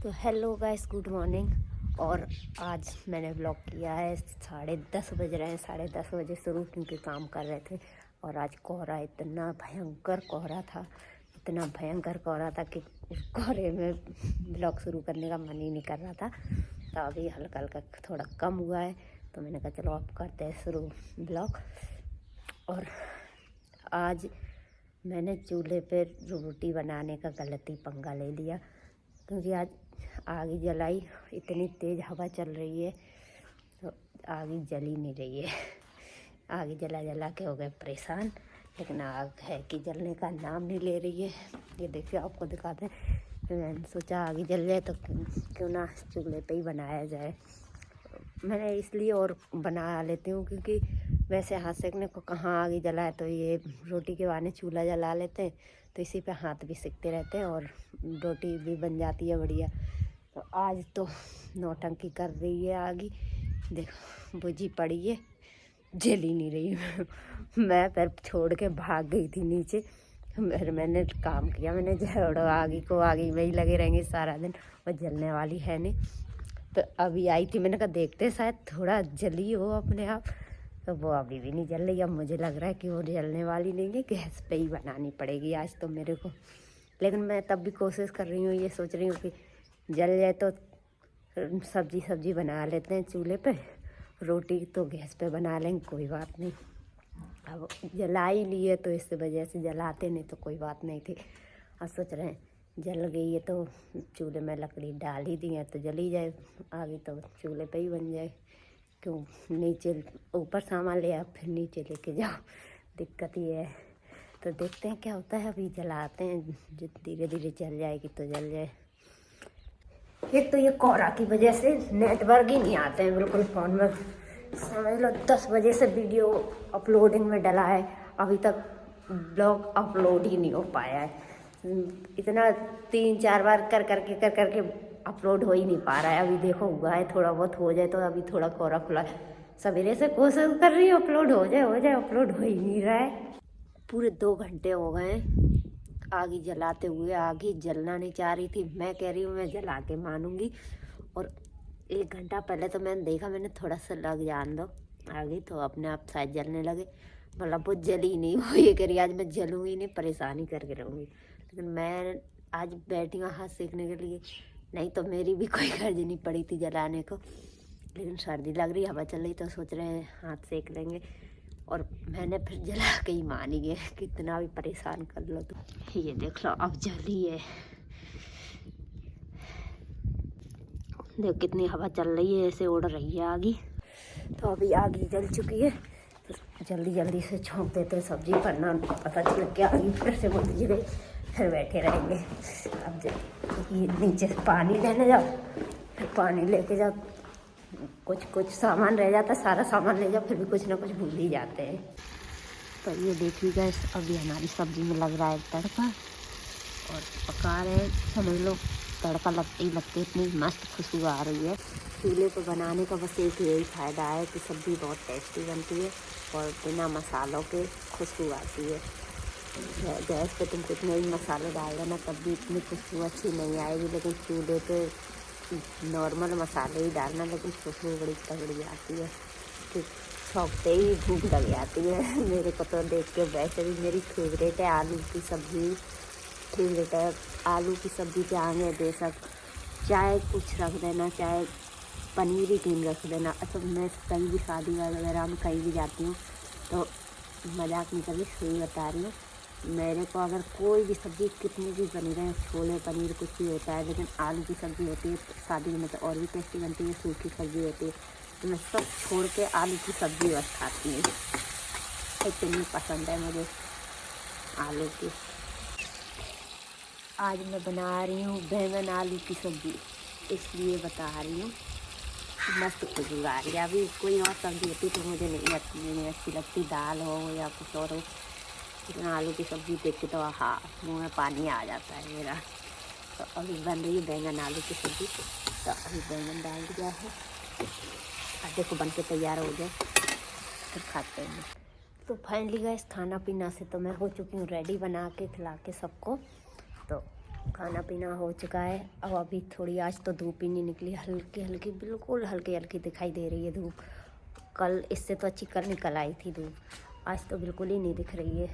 तो hello guys, good morning. और आज मैंने ब्लॉग किया है 10:30 बज रहे हैं। 10:30 बजे शुरू क्योंकि काम कर रहे थे। और आज कोहरा, इतना भयंकर कोहरा था, इतना भयंकर कोहरा था कि उस कोहरे में ब्लॉग शुरू करने का मन ही नहीं कर रहा था। तो अभी हल्का हल्का थोड़ा कम हुआ है, तो मैंने कहा चलो अब करते हैं शुरू ब्लॉग। और आज मैंने चूल्हे पे रोटी बनाने का गलती पंगा ले लिया, क्योंकि आज आग जलाई। इतनी तेज़ हवा चल रही है तो आग जल ही नहीं रही है। आग जला जला के हो गए परेशान, लेकिन आग है कि जलने का नाम नहीं ले रही है। ये देखिए, आपको दिखाते हैं। तो मैंने सोचा आग जल जाए तो क्यों ना चूल्हे पे ही बनाया जाए। मैंने इसलिए और बना लेती हूँ क्योंकि वैसे हाथ सेकने को कहाँ आग जलाए, तो ये रोटी के बहाने चूल्हा जला लेते हैं, तो इसी पे हाथ भी सेकते रहते हैं और रोटी भी बन जाती है बढ़िया। तो आज तो नौटंकी कर रही है आग ही, देखो बुझी पड़ी है, जल ही नहीं रही। मैं फिर छोड़ के भाग गई थी नीचे। फिर मैंने काम किया, मैंने छोड़ो आगे को, आगे में ही लगे रहेंगे सारा दिन, और जलने वाली है नहीं। तो अभी आई थी, मैंने कहा देखते शायद थोड़ा जली हो अपने आप, तो वो अभी भी नहीं जल रही। अब मुझे लग रहा है कि वो जलने वाली नहीं है, गैस पे ही बनानी पड़ेगी आज तो मेरे को। लेकिन मैं तब भी कोशिश कर रही हूँ, ये सोच रही हूँ कि जल जाए तो सब्जी बना लेते हैं चूल्हे पे, रोटी तो गैस पे बना लेंगे, कोई बात नहीं। अब जला ही लिए तो इस वजह से, जलाते नहीं तो कोई बात नहीं थी। और सोच रहे हैं जल गई है तो चूल्हे में लकड़ी डाल ही दी है तो जल ही जाए, आगे तो चूल्हे पे ही बन जाए। क्यों नीचे ऊपर सामान ले आओ फिर नीचे लेके जाओ, दिक्कत ही है। तो देखते हैं क्या होता है, अभी जलाते हैं, धीरे धीरे जल जाएगी तो जल जाए। एक तो ये कोहरा की वजह से नेटवर्क ही नहीं आते हैं बिल्कुल फ़ोन में। समझ लो 10 बजे से वीडियो अपलोडिंग में डला है, अभी तक ब्लॉग अपलोड ही नहीं हो पाया है। इतना 3-4 बार कर करके अपलोड हो ही नहीं पा रहा है। अभी देखो हुआ है, थोड़ा बहुत हो जाए, तो अभी थोड़ा कोहरा खुला है। सवेरे से कोशिश कर रही हूँ अपलोड हो जाए, अपलोड हो ही नहीं रहा है। पूरे 2 घंटे हो गए आग ही जलाते हुए, आग ही जलना नहीं चाह रही थी। मैं कह रही हूँ मैं जला के मानूंगी। और 1 घंटा पहले तो मैंने देखा, मैंने थोड़ा सा लग जान दो आगे, तो अपने आप शायद जलने लगे। मतलब वो जली नहीं, वो ये कह रही आज मैं जलूंगी नहीं, परेशानी करके रहूँगी। लेकिन मैं आज बैठी हूँ हाथ सेकने के लिए, नहीं तो मेरी भी कोई गर्ज नहीं पड़ी थी जलाने को। लेकिन सर्दी लग रही, हवा चल रही, तो सोच रहे हैं हाथ सेक लेंगे। और मैंने फिर जला के ही मानी है, कितना भी परेशान कर लो। तो ये देख लो अब जली है, देखो कितनी हवा चल रही है, ऐसे उड़ रही है आगी। तो अभी आगी जल चुकी है, तो जल्दी जल्दी से छोंक देते हैं सब्जी, वरना पता चल के आगी फिर से बुझ गई, फिर बैठे रहेंगे। अब ये नीचे से पानी लेने जाओ, फिर पानी लेके जाओ, कुछ सामान रह जाता, सारा सामान ले जाओ, फिर भी कुछ ना कुछ भूल ही जाते हैं। तो ये देखिए गाइस, अभी हमारी सब्जी में लग रहा है तड़का, और पका रहे हैं। समझ लो तड़का लगते इतनी मस्त खुशबू आ रही है। चूल्हे पर बनाने का बस एक यही फ़ायदा है कि सब्ज़ी बहुत टेस्टी बनती है और बिना मसालों के खुशबू आती है। गैस पे तुम कितने भी मसाले डाल देना तब भी इतनी खुशबू अच्छी नहीं आएगी, लेकिन चूल्हे पे नॉर्मल मसाले ही डालना, लेकिन खुशबू बड़ी तगड़ी आती है कि छौंकते ही भूख लग जाती है। मेरे को तो देख के, वैसे भी मेरी फेवरेट है आलू की सब्ज़ी, फेवरेट है आलू की सब्ज़ी के आगे बेशक चाहे कुछ रख देना, चाहे पनीर ही क्यों रख देना। अच्छा, मैं कहीं भी शादी वगैरह में कहीं भी जाती हूँ तो मजाक नहीं कर रही, सही बता रही हूँ, मेरे को अगर कोई भी सब्ज़ी कितनी भी बनी रहे, छोले पनीर कुछ भी होता है, लेकिन आलू की सब्ज़ी होती है तो शादी में तो और भी टेस्टी बनती है। सूखी सब्ज़ी होती है तो मैं सब छोड़ के आलू की सब्ज़ी बस खाती हूँ, इतनी पसंद है मुझे आलू की। आज मैं बना रही हूँ बैंगन आलू की सब्ज़ी, इसलिए बता रही हूँ, मस्त खुशबू आ रही है। अभी कोई और सब्ज़ी होती तो मुझे नहीं अच्छी लगती, दाल हो या कुछ और हो, लेकिन आलू की सब्ज़ी देख के तो हाँ मुँह में पानी आ जाता है मेरा। तो अभी बन रही है बैंगन आलू की सब्ज़ी, तो अभी बैंगन डाल दिया है, और देखो बन के तैयार हो जाए फिर खाते हैं। तो फाइनली गाइस, खाना पीना से तो मैं हो चुकी हूँ रेडी, बना के खिला के सबको। तो खाना पीना हो चुका है। अब अभी थोड़ी आज तो धूप ही नहीं निकली, हल्की हल्की, बिल्कुल हल्की हल्की दिखाई दे रही है धूप। कल इससे तो अच्छी कल निकल आई थी धूप, आज तो बिल्कुल ही नहीं दिख रही है,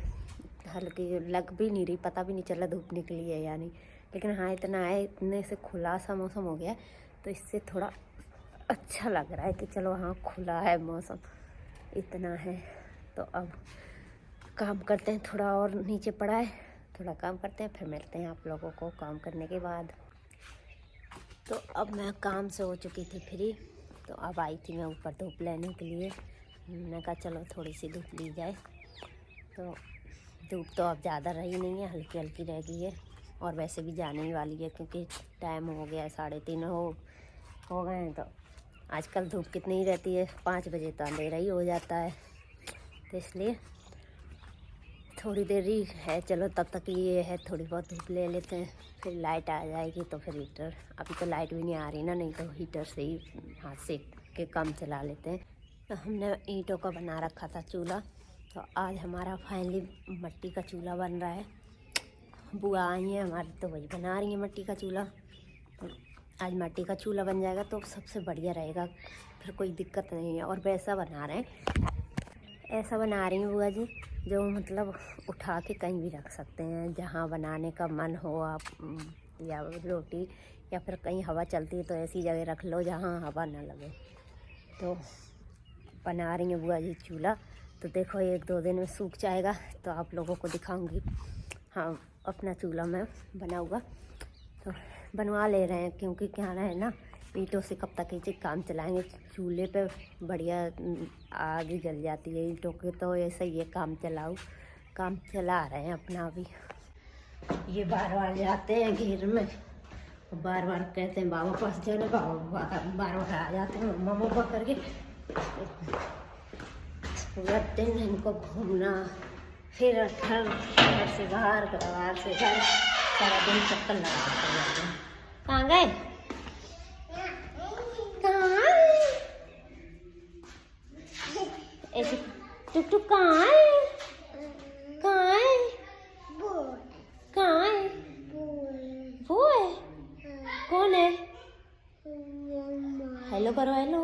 हल्की लग भी नहीं रही, पता भी नहीं चला धूप निकली है या नहीं। लेकिन हाँ इतना है, इतने से खुला सा मौसम हो गया तो इससे थोड़ा अच्छा लग रहा है कि चलो हाँ खुला है मौसम, इतना है। तो अब काम करते हैं, थोड़ा और नीचे पड़ा है, थोड़ा काम करते हैं, फिर मिलते हैं आप लोगों को काम करने के बाद। तो अब मैं काम से हो चुकी थी फ्री, तो अब आई थी मैं ऊपर धूप लेने के लिए। मैंने कहा चलो थोड़ी सी धूप ली जाए। तो धूप तो अब ज़्यादा रही नहीं है, हल्की हल्की रह गई है, और वैसे भी जाने ही वाली है क्योंकि टाइम हो गया है, 3:30 हो गए हैं। तो आजकल धूप कितनी ही रहती है, 5 बजे तो अंधेरा ही हो जाता है, तो इसलिए थोड़ी देर ही है, चलो तब तक ये है थोड़ी बहुत धूप ले लेते हैं, फिर लाइट आ जाएगी तो फिर हीटर, अभी तो लाइट भी नहीं आ रही ना, नहीं तो हीटर से ही हाथ से के काम चला लेते हैं। तो हमने ईंटों का बना रखा था चूल्हा, तो आज हमारा फाइनली मिट्टी का चूल्हा बन रहा है। बुआ आई हैं हमारी तो वही बना रही हैं मिट्टी का चूल्हा। तो आज मिट्टी का चूल्हा बन जाएगा तो सबसे बढ़िया रहेगा, फिर कोई दिक्कत नहीं है। और वैसा बना रहे हैं, ऐसा बना रही हैं बुआ जी जो मतलब उठा के कहीं भी रख सकते हैं, जहाँ बनाने का मन हो आप, या रोटी या फिर कहीं हवा चलती है तो ऐसी जगह रख लो जहाँ हवा ना लगे। तो बना रही हैं बुआ जी चूल्हा, तो देखो 1-2 दिन में सूख जाएगा तो आप लोगों को दिखाऊंगी। हाँ अपना चूल्हा मैं बनाऊँगा, तो बनवा ले रहे हैं क्योंकि क्या है ना, ईंटों से कब तक ही काम चलाएंगे, चूल्हे पे बढ़िया आग ही जल जाती है, ईंटों के तो ऐसा ही है, काम काम चला रहे हैं अपना। अभी ये बार बार जाते हैं घेर में, बार बार कहते हैं बाबा पास जाना, बाबा बार बार आ जाते हैं मम्मा पापा करके। पूरा दिन इनको घूमना, फिर घर से बाहर, बाहर से घर, सारा दिन चक्कर लगा जाते हैं। कहाँ गए? ऐसे टुक टुक कहाँ है? कहाँ है? कहाँ है? वो है? कौन है? हेलो करो, हेलो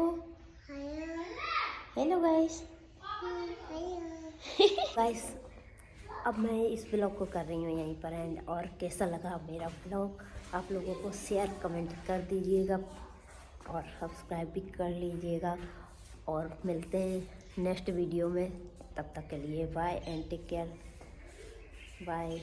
हेलो गाइस। गाइस अब मैं इस ब्लॉग को कर रही हूँ यहीं पर एंड, और कैसा लगा मेरा ब्लॉग आप लोगों को शेयर कमेंट कर दीजिएगा और सब्सक्राइब भी कर लीजिएगा, और मिलते हैं नेक्स्ट वीडियो में। तब तक के लिए bye and take care, bye.